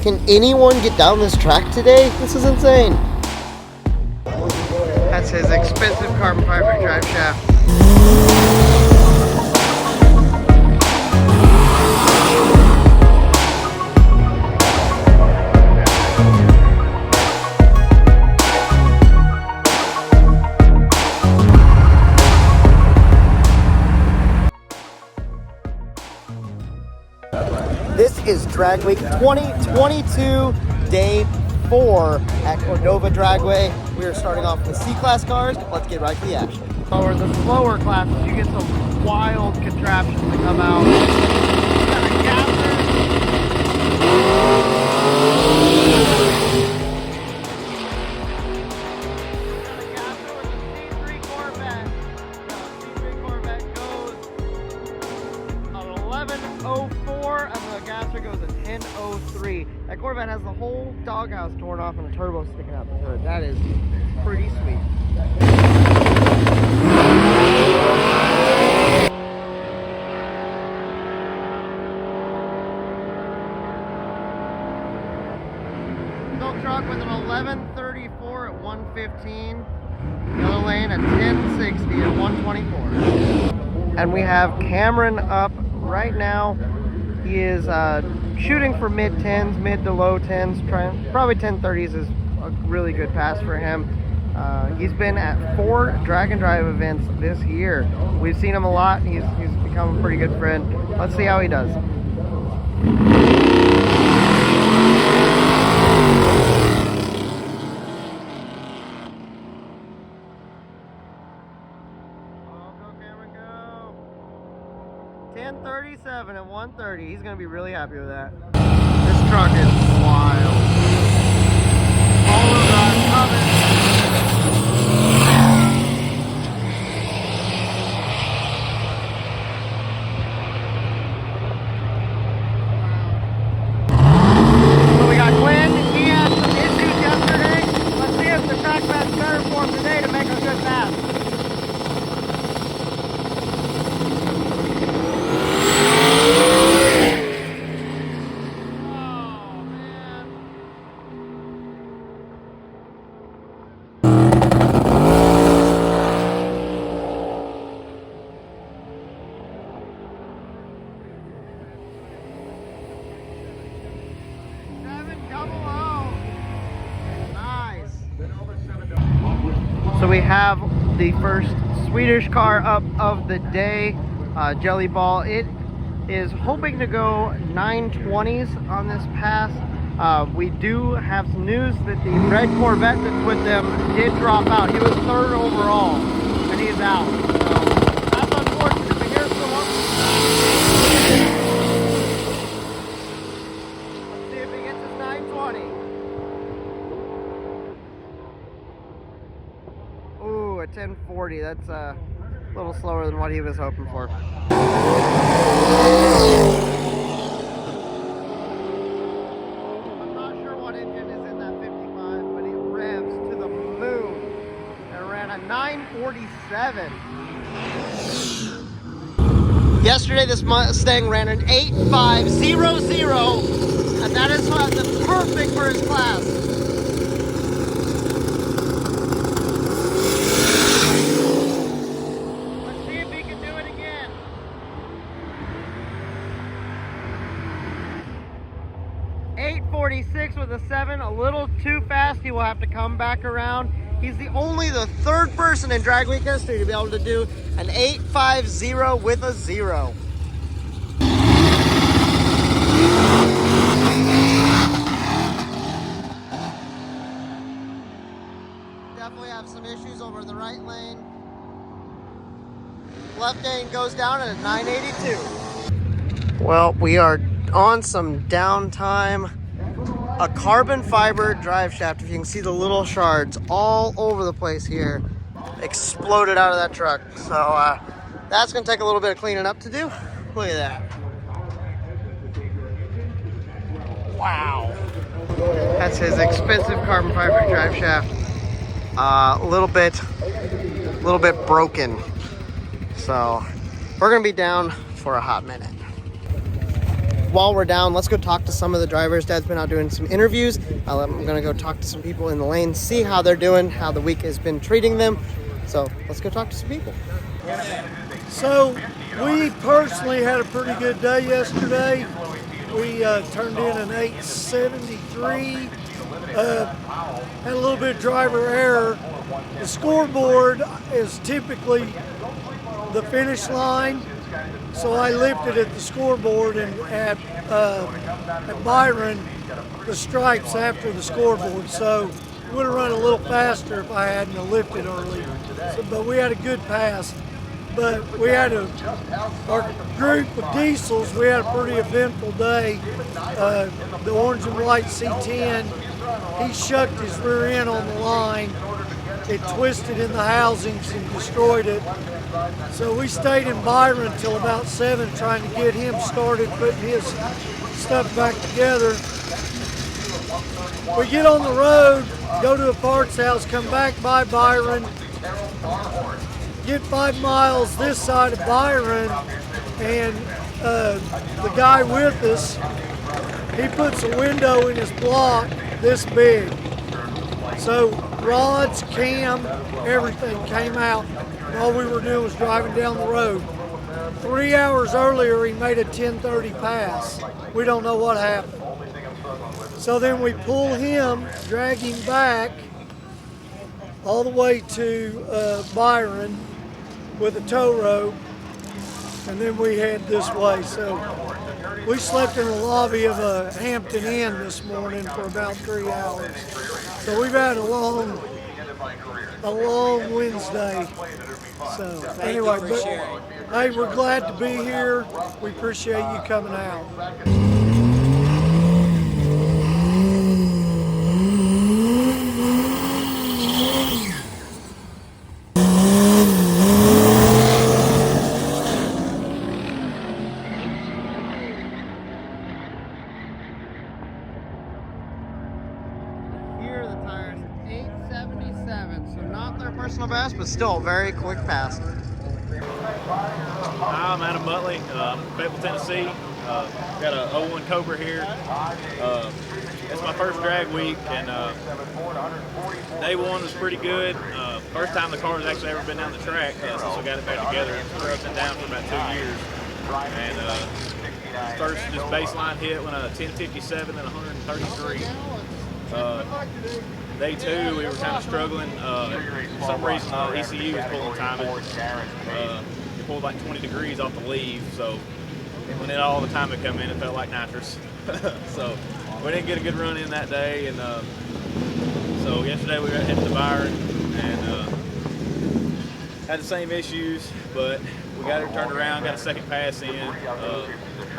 Can anyone get down this track today? This is insane. That's his expensive carbon fiber drive shaft. This is Drag Week 2022, day 4 at Cordova Dragway. We are starting off with C-Class cars. Let's get right to the action. For the slower classes, you get some wild contraptions that come out. You got a gasser. That Corvette has the whole doghouse torn off and a turbo sticking out the hood. That is pretty sweet. Silk truck with an 1134 at 115. Yellow lane at 1060 at 124. And we have Cameron up right now. He is shooting for mid-10s, mid to low 10s, probably 1030s is a really good pass for him. He's been at 4 drag and drive events this year. We've seen him a lot. He's become a pretty good friend. Let's see how he does. Oh, go Cameron, go. 1037 at 130. He's going to be really happy with that. This truck is wild. All of that coming. So we got Glenn. He had some issues yesterday. Let's see if the track pad's better for him today to make a good pass. So we have the first Swedish car up of the day, Jelly Ball. It is hoping to go 920s on this pass. We do have some news that the red Corvette that's with them did drop out. He was 3rd overall, and he's out. So that's unfortunate, but here's the one. Let's see if he gets his 920. Ooh, a 1040. That's a little slower than what he was hoping for. I'm not sure what engine is in that 55, but it revs to the moon. It ran a 947. Yesterday, this Mustang ran an 8500, and that is perfect for his class. Let's see if he can do it again. 846 with a 7, a little too fast. He will have to come back around. He's the 3rd person in Drag Week history to be able to do an 850 with a 0. Definitely have some issues over the right lane. Left lane goes down at a 982. Well, we are on some downtime. A carbon fiber drive shaft, if you can see the little shards all over the place here, exploded out of that truck. So that's gonna take a little bit of cleaning up to do. Look at that. Wow. That's his expensive carbon fiber drive shaft. A little bit broken. So we're gonna be down for a hot minute. while we're down, let's go talk to some of the drivers. Dad's been out doing some interviews. I'm gonna go talk to some people in the lane, see how they're doing, how the week has been treating them. So let's go talk to some people. So we personally had a pretty good day yesterday. We turned in an 873. Had a little bit of driver error. The scoreboard is typically the finish line, so I lifted at the scoreboard, and at Byron, the stripes after the scoreboard. So would have run a little faster if I hadn't lifted early. So, but we had a good pass. But we had our group of diesels, we had a pretty eventful day. The orange and white C10, he shucked his rear end on the line. It twisted in the housings and destroyed it. So we stayed in Byron till about 7 trying to get him started putting his stuff back together. We get on the road, go to a parts house, come back by Byron, get 5 miles this side of Byron, and the guy with us, he puts a window in his block this big. So rods, cam, everything came out, and all we were doing was driving down the road. 3 hours earlier, he made a 10:30 pass. We don't know what happened. So then we pull him, drag him back all the way to Byron with a tow rope, and then we head this way. So we slept in the lobby of a Hampton Inn this morning for about 3 hours. So we've had a long Wednesday. So anyway, but hey, we're glad to be here. We appreciate you coming out. Personal best, but still a very quick pass. Hi, I'm Adam Butley, Fayetteville, Tennessee. Got a 01 Cobra here. It's my first drag week, and day one was pretty good. First time the car has actually ever been down the track since we got it back together. It's been down for about 2 years. And first just baseline hit when 1057 and 133. Day 2, we were kind of struggling. For some reason, ECU was pulling timing. It pulled like 20 degrees off the leave, so when all the time had come in, it felt like nitrous. So we didn't get a good run in that day, and so yesterday we went to Byron and had the same issues, but we got it turned around, got a second pass in,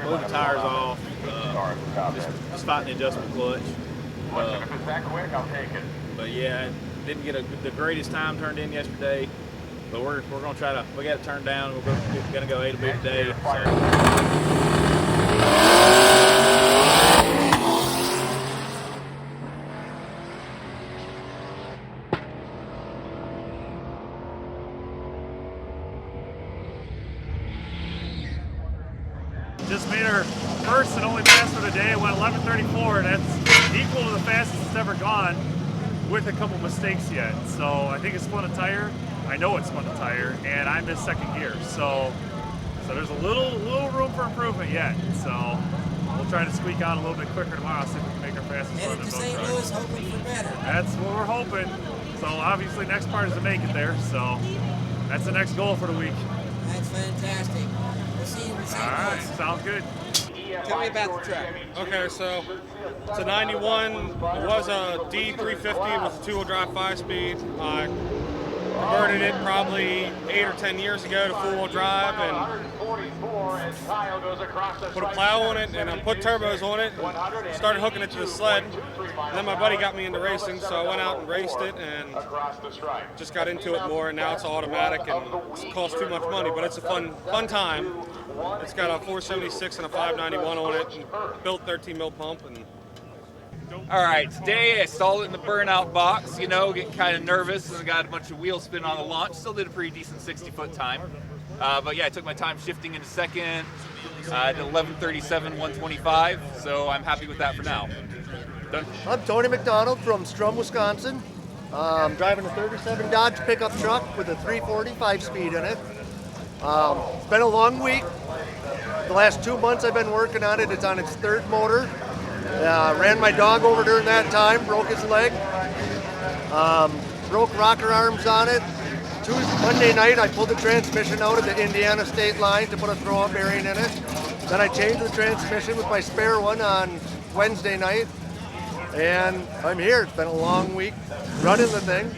blew the tires off, just fighting the adjustable clutch. If it's that quick, I'll take it. But yeah, didn't get the greatest time turned in yesterday. But we're gonna try to. We got it turned down. We're gonna go A to B today. Just made our first and only pass for the day. It went 11:34, and that's equal to the fastest it's ever gone, with a couple mistakes yet. So I think it spun a tire. I know it spun a tire, and I missed second gear. So there's a little room for improvement yet. So we'll try to squeak out a little bit quicker tomorrow, see if we can make our fastest run in both St. trucks. Louis, hoping for better. That's what we're hoping. So obviously next part is to make it there. So that's the next goal for the week. That's fantastic. We'll see you in St. All right, Louis. sounds good. Tell me about the truck. Okay, so it's a 91. It was a D350 with a two-wheel drive 5-speed. I converted it probably 8 or 10 years ago to four-wheel drive and put a plow on it and I put turbos on it and started hooking it to the sled. And then my buddy got me into racing, so I went out and raced it and just got into it more, and now it's automatic and it costs too much money, but it's a fun time. It's got a 476 and a 591 on it, and built 13 mil pump. And all right, today I stalled it in the burnout box, you know, getting kind of nervous and got a bunch of wheel spin on the launch. Still did a pretty decent 60-foot time. But yeah, I took my time shifting into second at 11:37, 125. So I'm happy with that for now. Done. I'm Tony McDonald from Strum, Wisconsin. I'm driving a 37 Dodge pickup truck with a 340 5-speed in it. It's been a long week. The last 2 months I've been working on it. It's on its third motor. Ran my dog over during that time, broke his leg. Broke rocker arms on it. Monday night I pulled the transmission out of the Indiana state line to put a throw-up bearing in it. Then I changed the transmission with my spare one on Wednesday night. And I'm here. It's been a long week running the thing.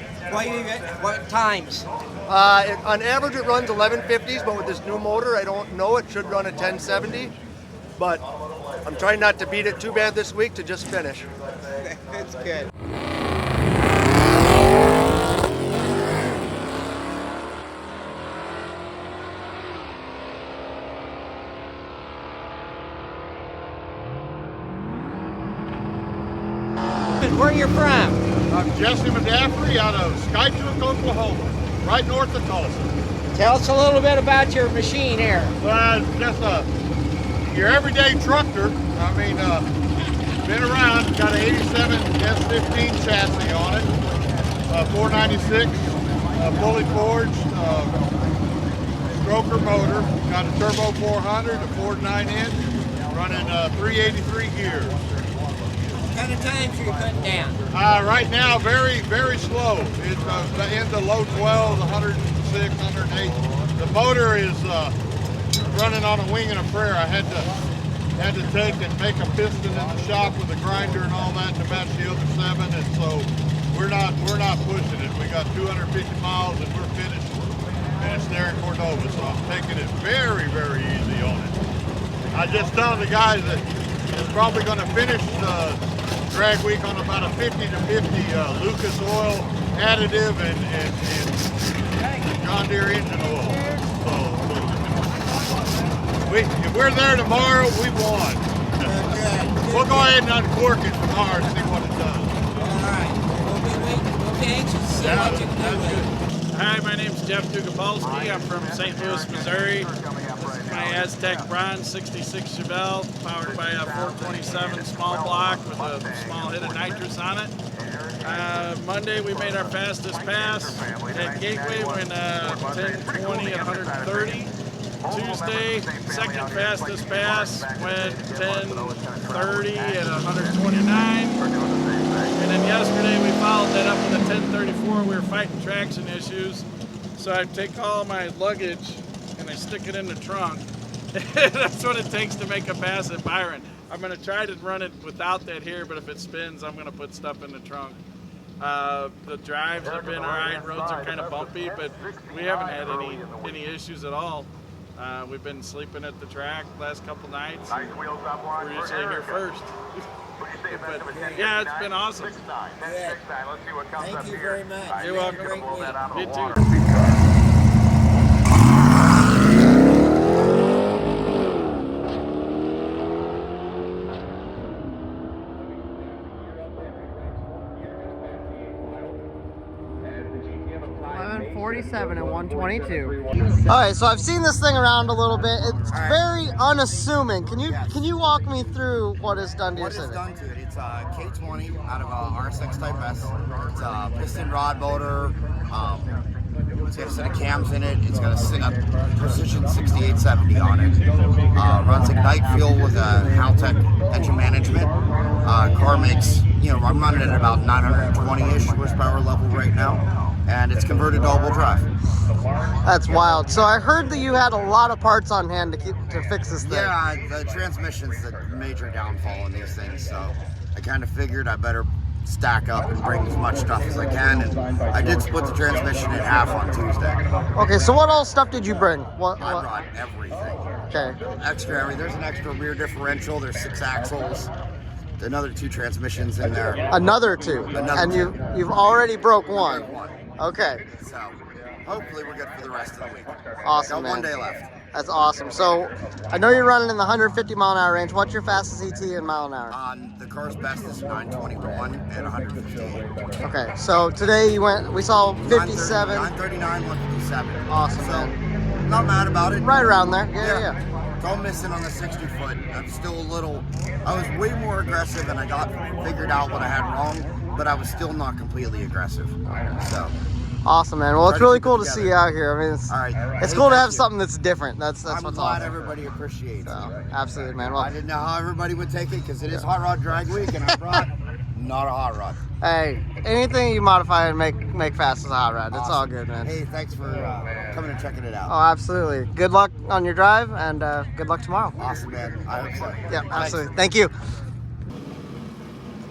What times? On average it runs 1150s, but with this new motor I don't know. It should run a 1070. But I'm trying not to beat it too bad this week to just finish. That's good. Where you from? I'm Jesse Medaffery out of Skytook, Oklahoma, right north of Tulsa. Tell us a little bit about your machine here. Well, it's just your everyday trucker. I mean, been around, got an 87 S15 chassis on it, 496, fully forged, stroker motor, got a turbo 400, a Ford 9-inch, running 383 gears. What kind of times are you putting down? Right now, very, very slow. It's in the low 12s, 106, 108. The motor is running on a wing and a prayer. I had to take and make a piston in the shop with a grinder and all that to match the other 7, and so we're not pushing it. We got 250 miles and we're finished there in Cordova, so I'm taking it very, very easy on it. I just telling the guys that it's probably going to finish drag week on about a 50 to 50 Lucas oil additive and John Deere engine oil. So if we're there tomorrow, we won. We'll go ahead and uncork it tomorrow and see what it does. All right. We'll be anxious to see what you can do with it. Hi, my name's Jeff Dugapolsky. I'm from St. Louis, Missouri. My Aztec Bronze 66 Chevelle, powered by a 427 small block with a small hit of nitrous on it. Monday we made our fastest pass at Gateway, went 10:20 at 130. Tuesday, second fastest pass, went 10:30 at 129. And then yesterday we followed that up with a 10:34. We were fighting traction issues, so I take all my luggage and I stick it in the trunk. That's what it takes to make a pass at Byron. I'm going to try to run it without that here, but if it spins, I'm going to put stuff in the trunk. The drives have been all right. Roads are kind of bumpy, but we haven't had any issues at all. We've been sleeping at the track the last couple nights. We're usually here first. But yeah, it's been awesome. Good. Thank you very much. You're welcome. Great week. You too. 47 and 122. All right, so I've seen this thing around a little bit. It's very unassuming. Can you walk me through what it's done to your What it's Civic? done to it, it's a K20 out of a RSX Type S. It's a piston rod motor. It's got a set of cams in it. It's got a Precision 6870 on it. Runs Ignite fuel with a Haltech engine management. Car makes, I'm running it at about 920-ish horsepower level right now. And it's converted to all-wheel drive. That's wild. So I heard that you had a lot of parts on hand to fix this thing. Yeah, the transmission's the major downfall in these things, so I kind of figured I better stack up and bring as much stuff as I can, and I did split the transmission in half on Tuesday. Okay, so what all stuff did you bring? I brought everything. Okay. There's an extra rear differential, there's 6 axles, another 2 transmissions in there. Another 2? And you've already broke one? One. Okay. So hopefully we're good for the rest of the week. Awesome, Got one man. day left. That's awesome. So I know you're running in the 150 mile an hour range. What's your fastest ET in mile an hour? The car's best is 921 and 158. Okay, so today we saw 57. 939, 157. Awesome, So man. Not mad about it. Right around there. Yeah. It's all missing on the 60 foot. I'm still a little. I was way more aggressive, and I got figured out what I had wrong, but I was still not completely aggressive. So. Awesome, man. Well, it's really cool to see you out here. I mean, it's cool to have something that's different. That's I'm what's glad awesome. Everybody appreciates it. Absolutely, man. Well, I didn't know how everybody would take it because it is Hot Rod Drag Week, and I brought not a hot rod. Hey, anything you modify and make fast is a hot rod. It's all good, man. Hey, thanks for coming and checking it out. Oh, absolutely. Good luck on your drive, and good luck tomorrow. Awesome, man. I hope so. Yeah, absolutely. Thank you.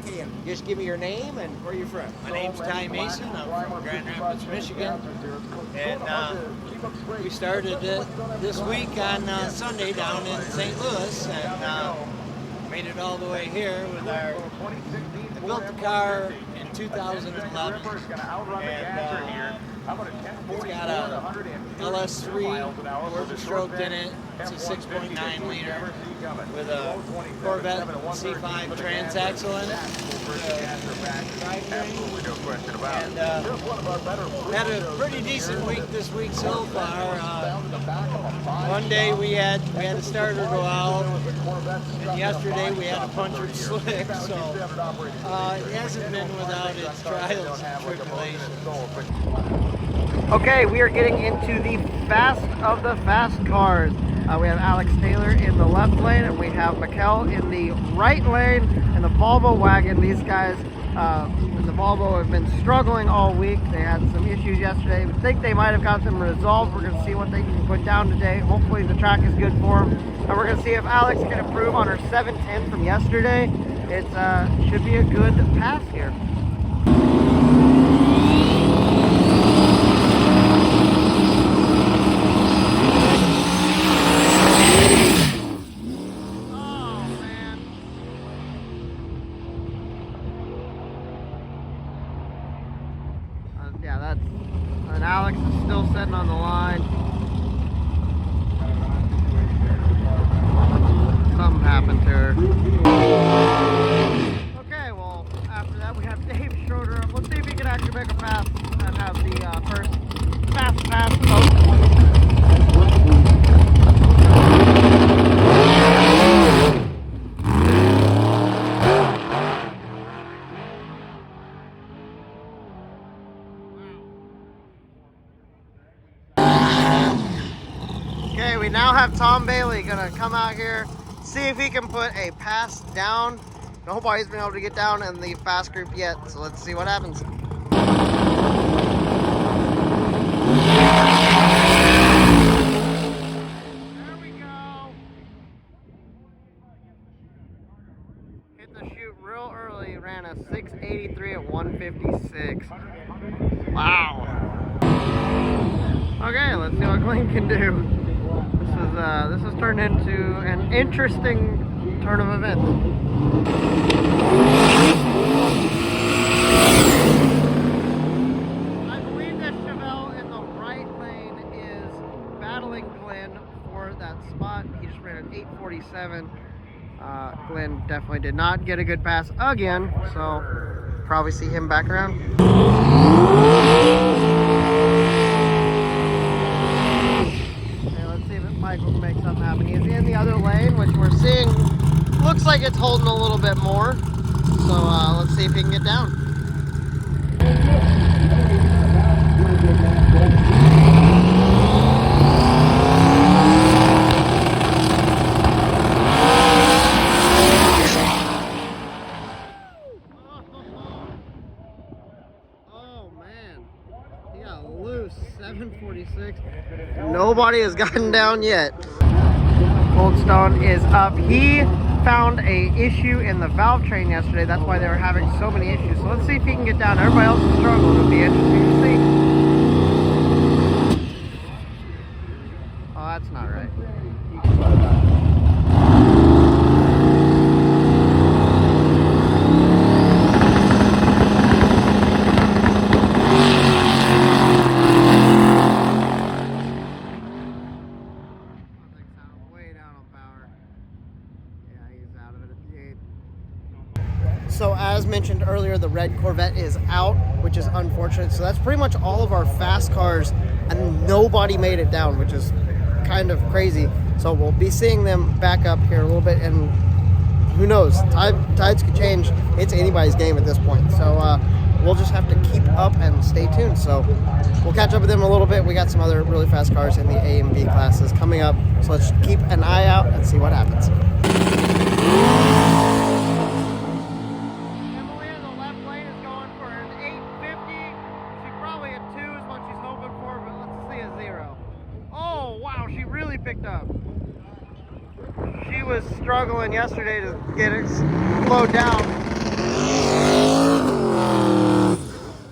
Okay, just give me your name and where you're from. My name's Ty Mason. I'm from Grand Rapids, Michigan. And we started this week on Sunday down in St. Louis and made it all the way here with I built the car in 2011 and it's got a LS3 4-stroke in it. It's a 6.9 liter with a Corvette C5 transaxle in it. And had a pretty decent week this week so far. One day we had a starter go out, and yesterday we had a punctured slick. So it hasn't been without its trials and tribulations. Okay, we are getting into the fast of the fast cars. We have Alex Taylor in the left lane, and we have Mikkel in the right lane in the Volvo wagon. These guys in the Volvo have been struggling all week. They had some issues yesterday. We think they might have got them resolved. We're going to see what they can put down today. Hopefully the track is good for them. And we're going to see if Alex can improve on her 710 from yesterday. It should be a good pass here. Yeah, that's, and Alex is still sitting on the line. Something happened to her. Okay, well, after that we have Dave Schroeder. Let's see if he can actually make a pass and have the first fast pass of Okay, we now have Tom Bailey gonna come out here, see if he can put a pass down. Nobody's been able to get down in the fast group yet, so let's see what happens. There we go. Hit the chute real early, ran a 683 at 156. Wow. Okay, let's see what Glenn can do. This has turned into an interesting turn of events. I believe that Chevelle in the right lane is battling Glenn for that spot. He just ran an 847. Glenn definitely did not get a good pass again, so probably see him back around. Michael can make something happen. He's in the other lane, which we're seeing looks like it's holding a little bit more. So let's see if he can get down. Oh man, he got loose. 746. Nobody has gotten down yet. Coldstone is up. He found a issue in the valve train yesterday. That's why they were having so many issues. So let's see if he can get down. Everybody else is struggling. It'll be interesting to see. Oh, that's not right. So as mentioned earlier, the red Corvette is out, which is unfortunate. So that's pretty much all of our fast cars, and nobody made it down, which is kind of crazy. So we'll be seeing them back up here a little bit, and who knows? Tides could change. It's anybody's game at this point. So we'll just have to keep up and stay tuned. So we'll catch up with them a little bit. We got some other really fast cars in the A and B classes coming up. So let's keep an eye out and see what happens. Emily in the left lane is going for an 850. She probably a 2 is what she's hoping for, but let's see a 0. Oh, wow, she really picked up. She was struggling yesterday to get it slowed down.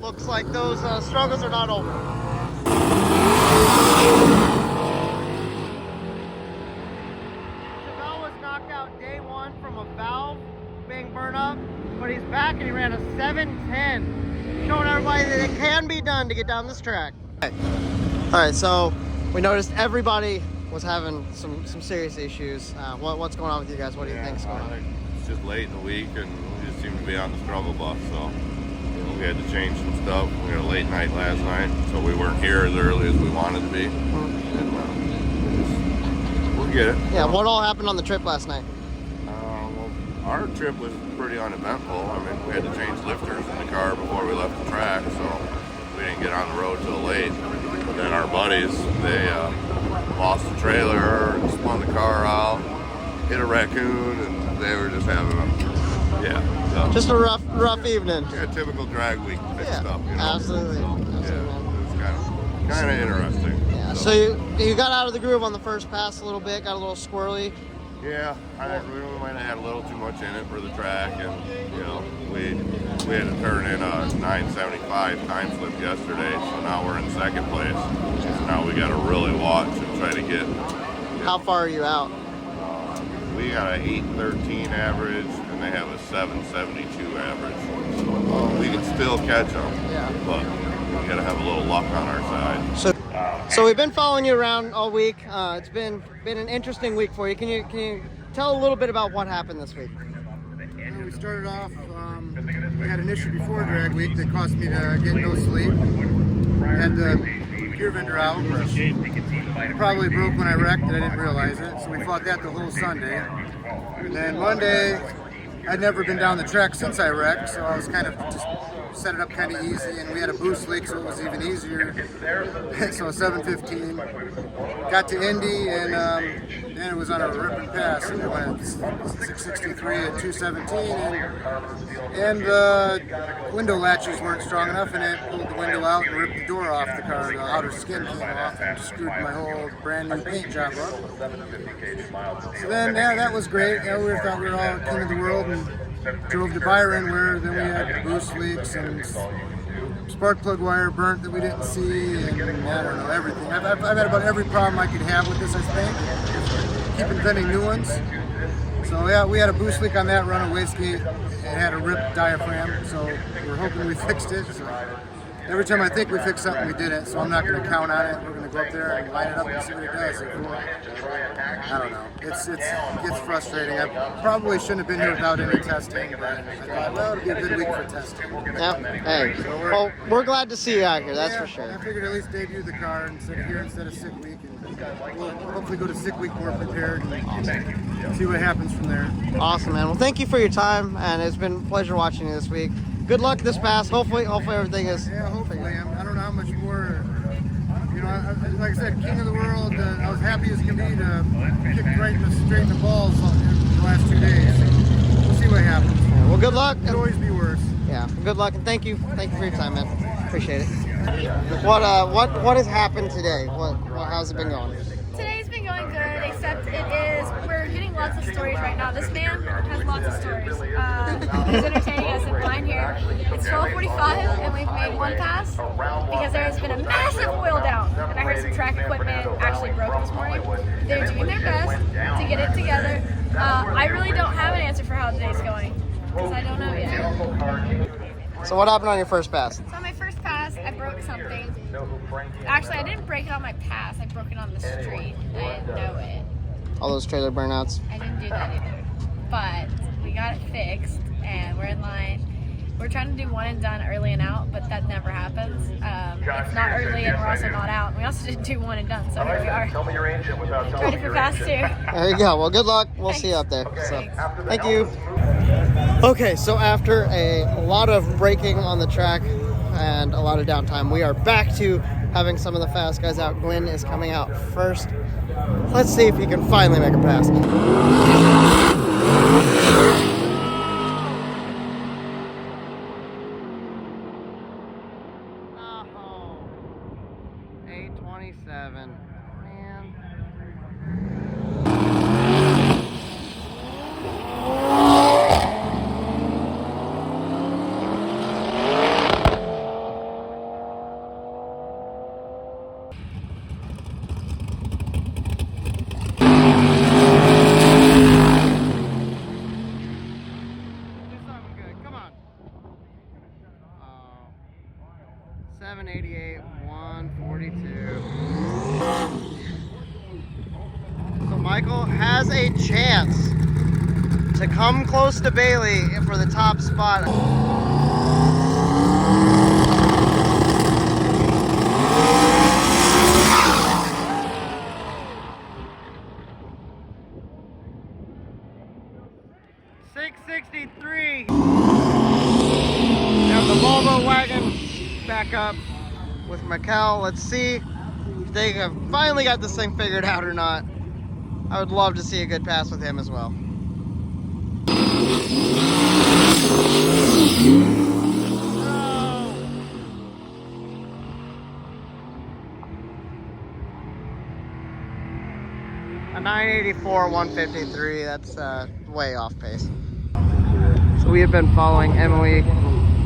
Looks like those struggles are not over. Chevelle was knocked out day 1 from a valve being burned up, but he's back and he ran a 7:10, showing everybody that it can be done to get down this track. All right, so we noticed everybody was having some serious issues. What's going on with you guys? What do you think's going on? It's just late in the week, and we just seem to be on the struggle bus. So we had to change some stuff. We had a late night last night, so we weren't here as early as we wanted to be. And we'll get it. Yeah. What all happened on the trip last night? Well, our trip was pretty uneventful. I mean, we had to change lifters in the car before we left the track, so we didn't get on the road till late. But then our buddies, they lost the trailer, spun the car out, hit a raccoon, and they were just having so. Just a rough evening. Yeah, typical drag week stuff. You know? Absolutely. So, yeah, it was kind of interesting. Yeah. So you got out of the groove on the first pass a little bit, got a little squirrely. Yeah, I think we might have had a little too much in it for the track, and we had to turn in a 9:75 time slip yesterday, so now we're in second place. So now we got to really watch and try to get. How far are you out? We got an 8:13 average, and they have a 7:72 average. So we can still catch them, but we got to have a little luck on our side. So we've been following you around all week. It's been an interesting week for you. Can you tell a little bit about what happened this week? We started off, we had an issue before drag week that caused me to get no sleep. Had the gear vendor out, which probably broke when I wrecked and I didn't realize it. So we fought that the whole Sunday. And then Monday, I'd never been down the track since I wrecked, so I was kind of just set it up kind of easy, and we had a boost leak, so it was even easier. So 7:15, got to Indy, and it was on a ripping pass, and we went at 663 at 217, and the window latches weren't strong enough, and it pulled the window out and ripped the door off the car. The outer skin came off and screwed my whole brand new paint job up. So then, that was great. We thought we were all king of the world, and drove to Byron, where then we had boost leaks and spark plug wire burnt that we didn't see, and I don't know, everything. I've had about every problem I could have with this, I think. Keep inventing new ones. So yeah, we had a boost leak on that run of wastegate. It had a ripped diaphragm, so we're hoping we fixed it. So every time I think we fixed something, we didn't, so I'm not going to count on it. We're going to go up there and line it up and see what it does. I don't know. It's frustrating. I probably shouldn't have been here without any testing, but I thought, well, it'll be a good week for testing. Yep. Hey, well, we're glad to see you out here, that's for sure. I figured at least debut the car instead of sick week, and we'll hopefully go to sick week more prepared and see what happens from there. Awesome, man. Well, thank you for your time, and it's been a pleasure watching you this week. Good luck this pass. Hopefully everything is. Yeah, hopefully. I don't know how much more. Like I said, king of the world. I was happy as can be to kick right straight in the balls the last 2 days. We'll see what happens. Yeah, well, good luck. It could always be worse. Yeah, good luck, and thank you for your time, man. Appreciate it. What has happened today? How's it been going? Today's been going good, except we're getting lots of stories right now. This man has lots of stories. He's entertaining us in line here. It's 12:45 and we've made one pass because there has been a massive oil down. And I heard some track equipment actually broke this morning. They're doing their best to get it together. I really don't have an answer for how today's going because I don't know yet. So what happened on your first pass? So on my first pass, I broke something. Actually, I didn't break it on my pass. I broke it on the street. I didn't know it. All those trailer burnouts? I didn't do that either. But we got it fixed, and we're in line. We're trying to do one and done early and out, but that never happens. It's not early and we're also not out. We also didn't do one and done, so here we are. Ready for fast two. There you go. Well, good luck. We'll see you up there. So, thank you. Okay, so after a lot of braking on the track and a lot of downtime, we are back to having some of the fast guys out. Glenn is coming out first. Let's see if he can finally make a pass. 827. Man. Do something good. Come on. 788, 142. So Michael has a chance to come close to Bailey for the top spot. $663. Have the Volvo wagon back up with Mikkel. Let's see if they have finally got this thing figured out or not. I would love to see a good pass with him as well. A 984, 153. That's way off pace. So we have been following Emily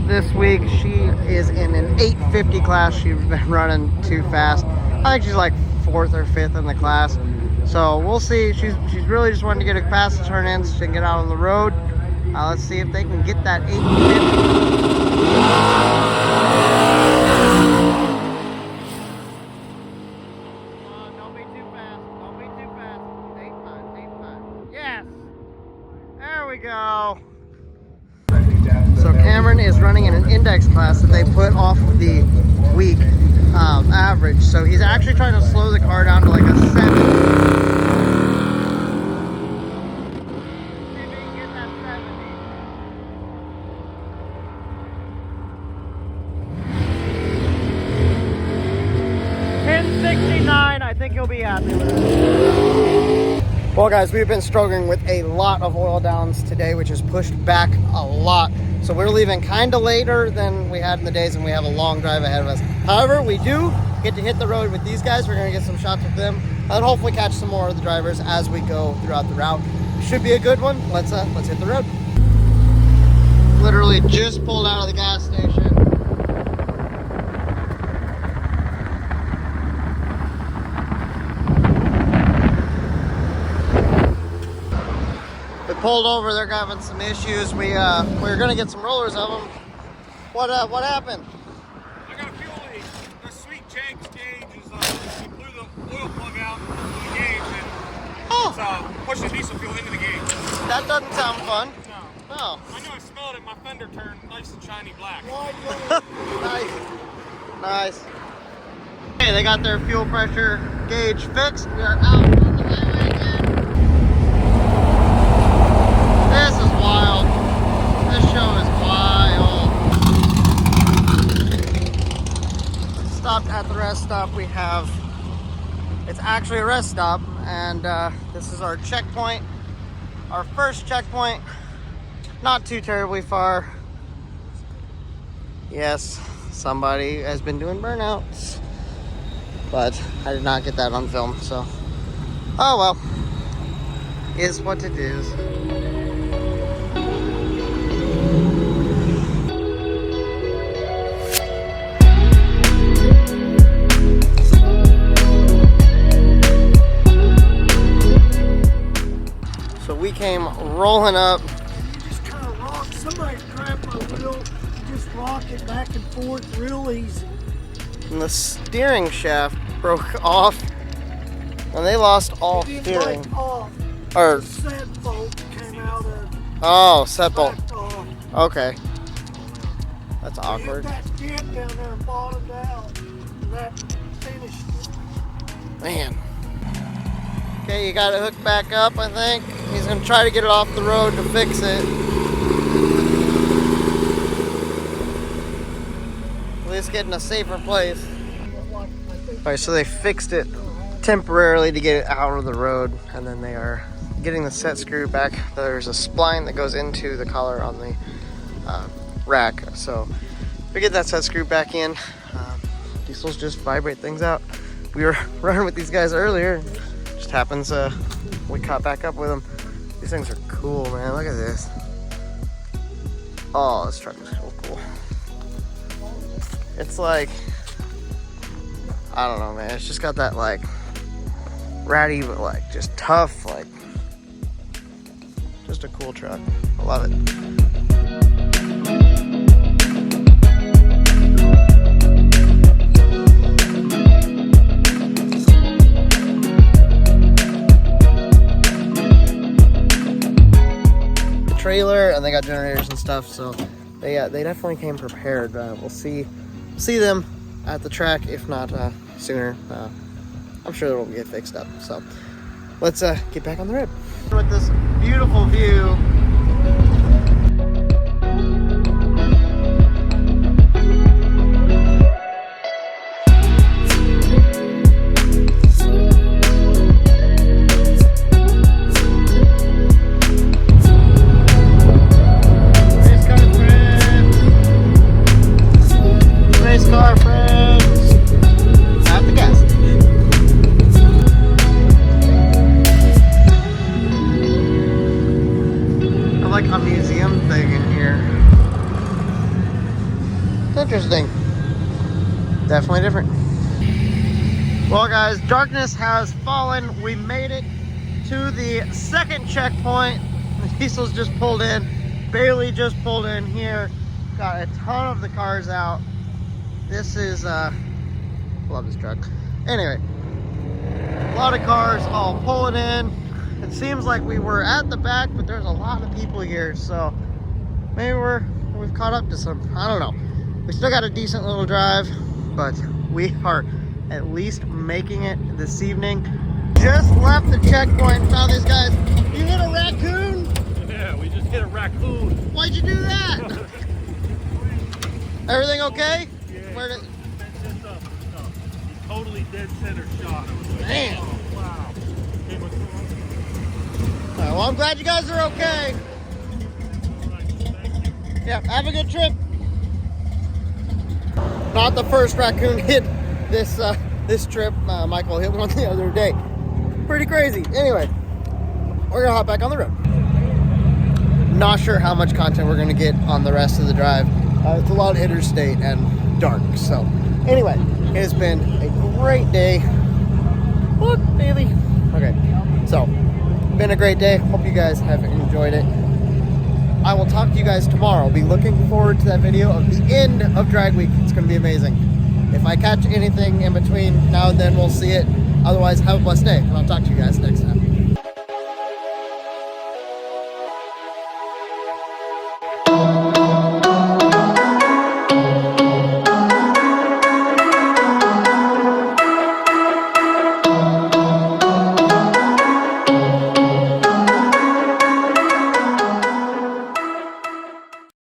this week. She is in an 850 class. She's been running too fast. I think she's like 4th or 5th in the class. So we'll see. She's really just wanting to get a pass to turn in so she can get out on the road. Let's see if they can get that 850. Don't be too fast. Don't be too fast. 8-5. Yes. There we go. So Cameron is running in an index class that they put off of the week average. So he's actually trying to slow the car down to like a 7. See if he can get that 70. 1069, I think he'll be happy with it. Well guys, we've been struggling with a lot of oil downs today, which has pushed back a lot. So we're leaving kind of later than we had in the days, and we have a long drive ahead of us. However, we do get to hit the road with these guys. We're going to get some shots with them and hopefully catch some more of the drivers as we go throughout the route. Should be a good one. Let's hit the road. Literally just pulled out of the gas station. Pulled over, they're having some issues. We were gonna get some rollers of them. What happened? I got a fuel leak. The sweet Jenks gauge is he blew the oil plug out of the gauge and it's pushing diesel fuel into the gauge. That doesn't sound fun. No. Oh. I know I smelled it. My fender turned nice and shiny black. Nice. Nice. Okay, they got their fuel pressure gauge fixed. We are out on the highway again. This is wild. This show is wild. Stopped at the rest stop. We have, it's actually a rest stop, and this is our checkpoint. Our first checkpoint. Not too terribly far. Yes, somebody has been doing burnouts, but I did not get that on film, so oh well. Is what it is. So we came rolling up. Just kind of rock. Somebody grabbed my wheel, just rock it back and forth real easy. And the steering shaft broke off, and they lost all steering. Or set bolt came out of. oh, set bolt. Okay. That's awkward. Hit that skid down there and bottomed out. And that finished it. Man. Okay, you got it hooked back up, I think. He's gonna try to get it off the road to fix it. At least get in a safer place. Alright, so they fixed it temporarily to get it out of the road, and then they are getting the set screw back. There's a spline that goes into the collar on the rack, so we get that set screw back in. Diesels just vibrate things out. We were running with these guys earlier. Just happens we caught back up with them. These things are cool, man. Look at this. Oh, this truck is so cool. It's like, I don't know, man. It's just got that like ratty, but like just tough, like just a cool truck. I love it. Trailer, and they got generators and stuff, so they definitely came prepared. We'll see them at the track, if not sooner. I'm sure they'll get fixed up. So let's get back on the road with this beautiful view. Racecar friends at the gas station. I like a museum thing in here. It's interesting. Definitely different. Well, guys, darkness has fallen. We made it to the second checkpoint. The diesels just pulled in. Bailey just pulled in here. Got a ton of the cars out. This is, love this truck. Anyway, a lot of cars all pulling in. It seems like we were at the back, but there's a lot of people here, so maybe we've caught up to some. I don't know. We still got a decent little drive, but we are at least making it this evening. Just left the checkpoint and found these guys. You hit a raccoon? Yeah, we just hit a raccoon. Why'd you do that? Everything okay? Where did... That's just a totally dead center shot. Man. Oh, wow. Okay, what's going on? All right, well, I'm glad you guys are okay. All right, thank you. Yeah, have a good trip. Not the first raccoon hit this trip. Michael hit one the other day. Pretty crazy. Anyway, we're gonna hop back on the road. Not sure how much content we're gonna get on the rest of the drive. It's a lot of interstate and dark. So anyway, it has been a great day. Look, Bailey. Okay, so been a great day. Hope you guys have enjoyed it. I will talk to you guys tomorrow. Be looking forward to that video of the end of drag week. It's going to be amazing. If I catch anything in between now and then, we'll see it. Otherwise, have a blessed day, and I'll talk to you guys next time.